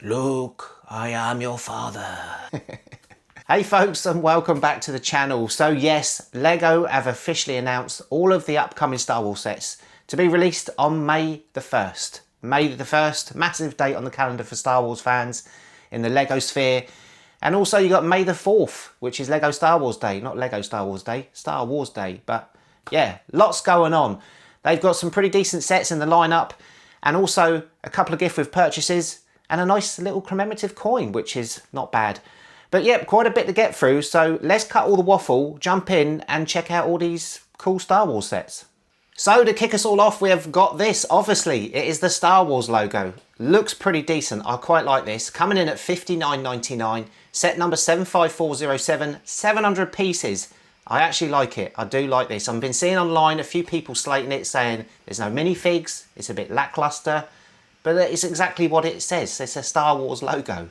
Luke, I am your father. Hey folks, and welcome back to the channel. So yes, LEGO have officially announced all of the upcoming Star Wars sets to be released on May the 1st. May the 1st, massive date on the calendar for Star Wars fans in the LEGO sphere. And also you got May the 4th, which is LEGO Star Wars Day. Not LEGO Star Wars Day, Star Wars Day. But yeah, lots going on. They've got some pretty decent sets in the lineup, and also a couple of gift with purchases and a nice little commemorative coin, which is not bad. But yep, quite a bit to get through, so let's cut all the waffle, jump in and check out all these cool Star Wars sets. So to kick us all off, we have got this. Obviously, it is the Star Wars logo. Looks pretty decent, I quite like this. Coming in at $59.99, set number 75407, 700 pieces. I actually like it, I do like this. I've been seeing online a few people slating it, saying there's no minifigs, it's a bit lackluster. But it's exactly what it says. It's a Star Wars logo.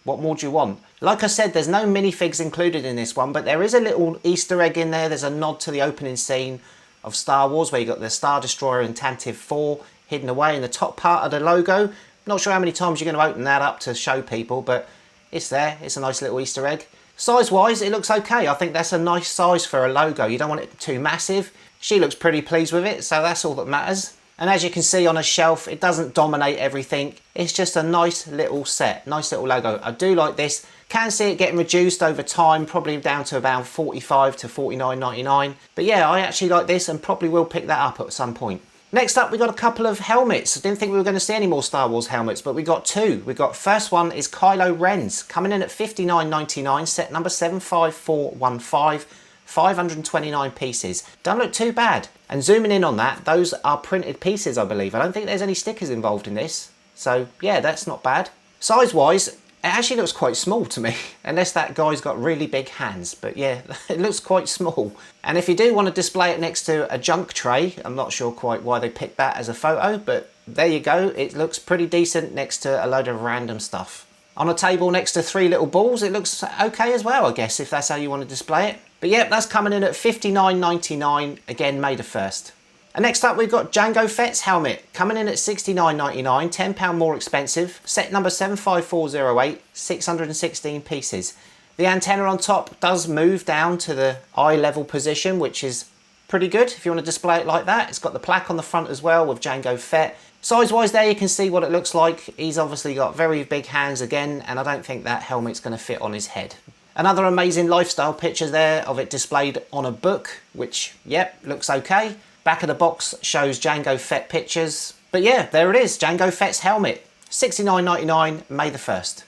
What more do you want? Like I said, there's no minifigs included in this one, but there is a little Easter egg in there. There's a nod to the opening scene of Star Wars, where you got the Star Destroyer and Tantive 4 hidden away in the top part of the logo. Not sure how many times you're going to open that up to show people, but it's there. It's a nice little Easter egg. Size-wise, it looks okay. I think that's a nice size for a logo. You don't want it too massive. She looks pretty pleased with it, so that's all that matters. And as you can see on a shelf, it doesn't dominate everything. It's just a nice little set, nice little logo. I do like this. Can see it getting reduced over time, probably down to about $45 to $49.99. But yeah, I actually like this and probably will pick that up at some point. Next up, we got a couple of helmets. I didn't think we were going to see any more Star Wars helmets, but we got two. We got, first one is Kylo Ren's, coming in at $59.99, set number 75415. 529 pieces. Don't look too bad. And zooming in on that, those are printed pieces, I believe. I don't think there's any stickers involved in this. So yeah, that's not bad. Size wise, it actually looks quite small to me, unless that guy's got really big hands. But yeah, it looks quite small. And if you do want to display it next to a junk tray, I'm not sure quite why they picked that as a photo, but there you go. It looks pretty decent next to a load of random stuff. On a table next to three little balls, it looks okay as well, I guess, if that's how you want to display it. But yep, that's coming in at $59.99, again, May the 1st. And next up, we've got Jango Fett's helmet, coming in at $69.99, £10 more expensive, set number 75408, 616 pieces. The antenna on top does move down to the eye level position, which is pretty good if you want to display it like that. It's got the plaque on the front as well with Jango Fett. Size-wise there, you can see what it looks like. He's obviously got very big hands again, and I don't think that helmet's going to fit on his head. Another amazing lifestyle picture there of it displayed on a book, which, yep, looks okay. Back of the box shows Jango Fett pictures. But yeah, there it is, Jango Fett's helmet. $69.99, May the 1st.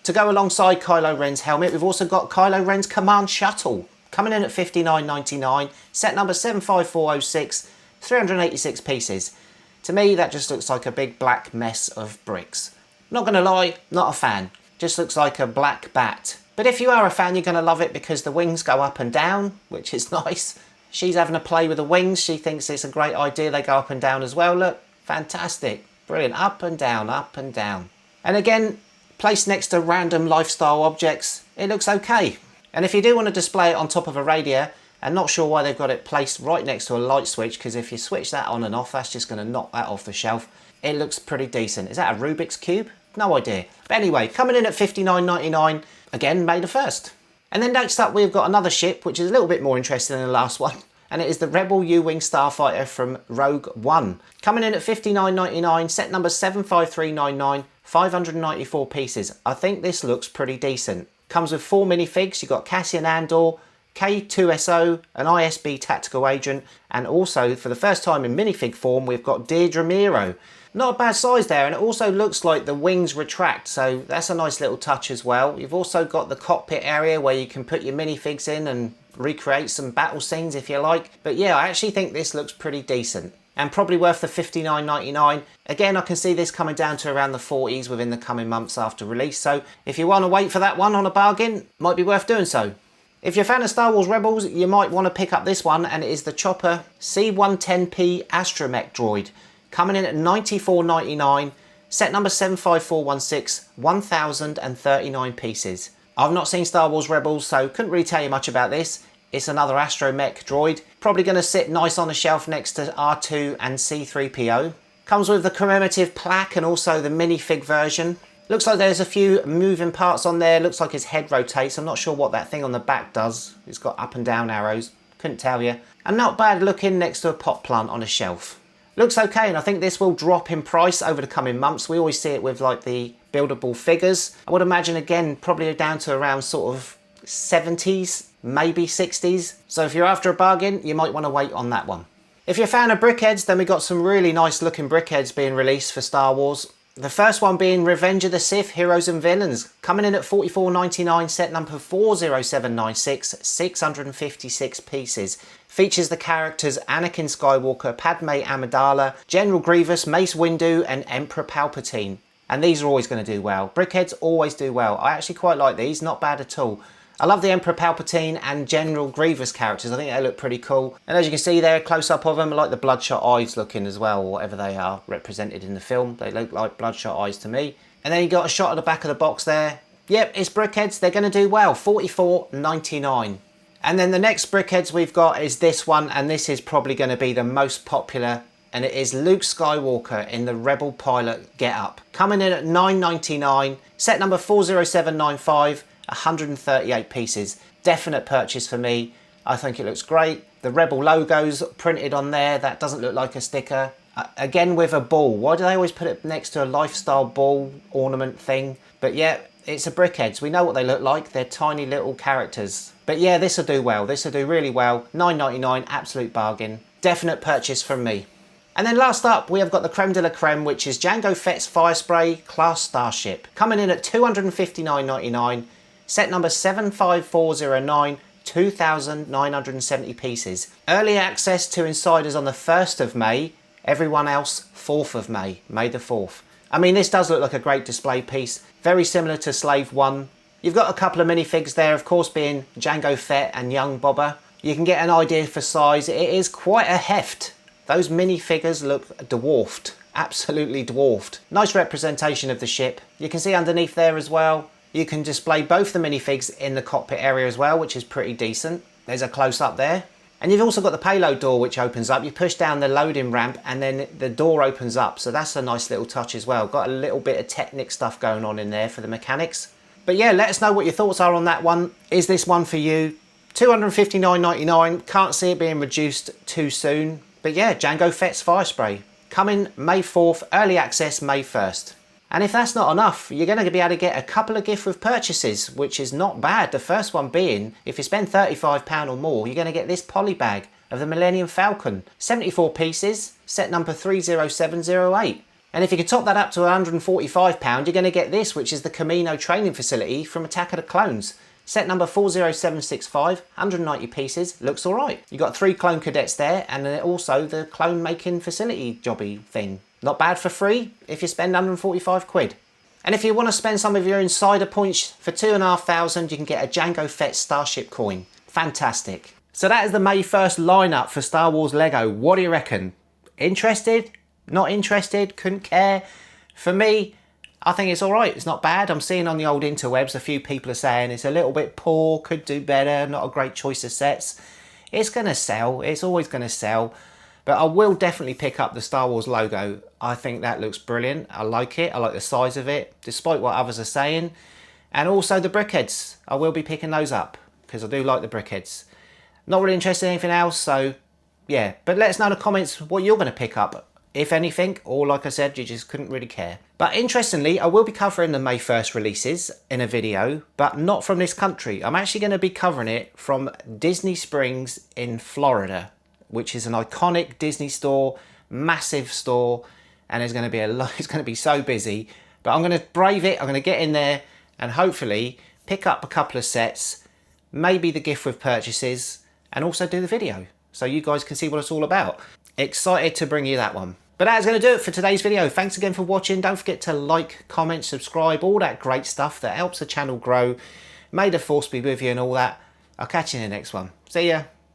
To go alongside Kylo Ren's helmet, we've also got Kylo Ren's Command Shuttle, coming in at $59.99, set number 75406, 386 pieces. To me, that just looks like a big black mess of bricks. Not gonna lie, not a fan. Just looks like a black bat. But if you are a fan, you're going to love it because the wings go up and down, which is nice. She's having a play with the wings. She thinks it's a great idea. They go up and down as well. Look, fantastic. Brilliant. Up and down, up and down. And again, placed next to random lifestyle objects, it looks okay. And if you do want to display it on top of a radio, and not sure why they've got it placed right next to a light switch, because if you switch that on and off, that's just going to knock that off the shelf. It looks pretty decent. Is that a Rubik's Cube? No idea. But anyway, coming in at $59.99, again, May the 1st. And then next up, we've got another ship, which is a little bit more interesting than the last one. And it is the Rebel U-Wing Starfighter from Rogue One. Coming in at $59.99, set number 75399, 594 pieces. I think this looks pretty decent. Comes with 4 minifigs. You've got Cassian Andor, K2SO, an ISB tactical agent, and also, for the first time in minifig form, we've got Deirdre Miro. Not a bad size there, and it also looks like the wings retract, so that's a nice little touch as well. You've also got the cockpit area where you can put your minifigs in and recreate some battle scenes if you like. But yeah, I actually think this looks pretty decent and probably worth the $59.99. Again, I can see this coming down to around the 40s within the coming months after release, so if you want to wait for that one on a bargain, might be worth doing so. If you're a fan of Star Wars Rebels, you might want to pick up this one, and it is the Chopper C-110P Astromech droid. Coming in at $94.99, set number 75416, 1039 pieces. I've not seen Star Wars Rebels, so couldn't really tell you much about this. It's another astromech droid. Probably going to sit nice on a shelf next to R2 and C3PO. Comes with the commemorative plaque and also the minifig version. Looks like there's a few moving parts on there. Looks like his head rotates. I'm not sure what that thing on the back does. It's got up and down arrows. Couldn't tell you. And not bad looking next to a pot plant on a shelf. Looks okay, and I think this will drop in price over the coming months. We always see it with like the buildable figures. I would imagine again probably down to around sort of 70s, maybe 60s. So if you're after a bargain, you might want to wait on that one. If you're a fan of brickheads, then we got some really nice looking brickheads being released for Star Wars. The first one being Revenge of the Sith, Heroes and Villains, coming in at $44.99, set number 40796, 656 pieces. Features the characters Anakin Skywalker, Padme Amidala, General Grievous, Mace Windu and Emperor Palpatine. And these are always going to do well. Brickheads always do well. I actually quite like these, not bad at all. I love the Emperor Palpatine and General Grievous characters. I think they look pretty cool. And as you can see there, a close-up of them, I like the bloodshot eyes looking as well, or whatever they are represented in the film. They look like bloodshot eyes to me. And then you got a shot of the back of the box there. Yep, it's brickheads. They're going to do well. $44.99. And then the next brickheads we've got is this one, and this is probably going to be the most popular, and it is Luke Skywalker in the Rebel Pilot get-up. Coming in at $9.99, set number 40795, 138 pieces. Definite purchase for me. I think it looks great. The Rebel logo's printed on there. That doesn't look like a sticker. Again with a ball. Why do they always put it next to a lifestyle ball ornament thing? But yeah, it's a brickheads. We know what they look like. They're tiny little characters. But yeah, this will do well. This will do really well. $9.99, absolute bargain. Definite purchase from me. And then last up, we have got the creme de la creme, which is Jango Fett's Fire Spray Class Starship. Coming in at $259.99. Set number 75409, 2,970 pieces. Early access to insiders on the 1st of May. Everyone else, 4th of May. May the 4th. I mean, this does look like a great display piece. Very similar to Slave 1. You've got a couple of minifigs there, of course, being Jango Fett and young Boba. You can get an idea for size. It is quite a heft. Those minifigures look dwarfed. Absolutely dwarfed. Nice representation of the ship. You can see underneath there as well. You can display both the minifigs in the cockpit area as well, which is pretty decent. There's a close-up there. And you've also got the payload door, which opens up. You push down the loading ramp and then the door opens up. So that's a nice little touch as well. Got a little bit of Technic stuff going on in there for the mechanics. But yeah, let us know what your thoughts are on that one. Is this one for you? $259.99. Can't see it being reduced too soon. But yeah, Jango Fett's Fire Spray. Coming May 4th, early access May 1st. And if that's not enough, you're going to be able to get a couple of gift with purchases, which is not bad. The first one being, if you spend £35 or more, you're going to get this poly bag of the Millennium Falcon. 74 pieces, set number 30708. And if you can top that up to £145, you're going to get this, which is the Camino training facility from Attack of the Clones. Set number 40765, 190 pieces, looks alright. You've got 3 clone cadets there, and then also the clone making facility jobby thing. Not bad for free if you spend 145 quid. And if you want to spend some of your insider points for 2,500, you can get a Jango Fett Starship coin. Fantastic. So that is the May 1st lineup for Star Wars Lego. What do you reckon? Interested? Not interested? Couldn't care? For me, I think it's alright. It's not bad. I'm seeing on the old interwebs a few people are saying it's a little bit poor, could do better, not a great choice of sets. It's going to sell. It's always going to sell. But I will definitely pick up the Star Wars logo. I think that looks brilliant. I like it. I like the size of it, despite what others are saying. And also the brickheads. I will be picking those up because I do like the brickheads. Not really interested in anything else, so yeah. But let us know in the comments what you're going to pick up, if anything, or like I said, you just couldn't really care. But interestingly, I will be covering the May 1st releases in a video, but not from this country. I'm actually going to be covering it from Disney Springs in Florida, which is an iconic Disney store, massive store, and there's going to be a lot. It's going to be so busy, but I'm going to brave it. I'm going to get in there and hopefully pick up a couple of sets, maybe the gift with purchases, and also do the video so you guys can see what it's all about. Excited to bring you that one. But that's going to do it for today's video. Thanks again for watching. Don't forget to like, comment, subscribe, all that great stuff that helps the channel grow. May the force be with you and all that. I'll catch you in the next one. See ya.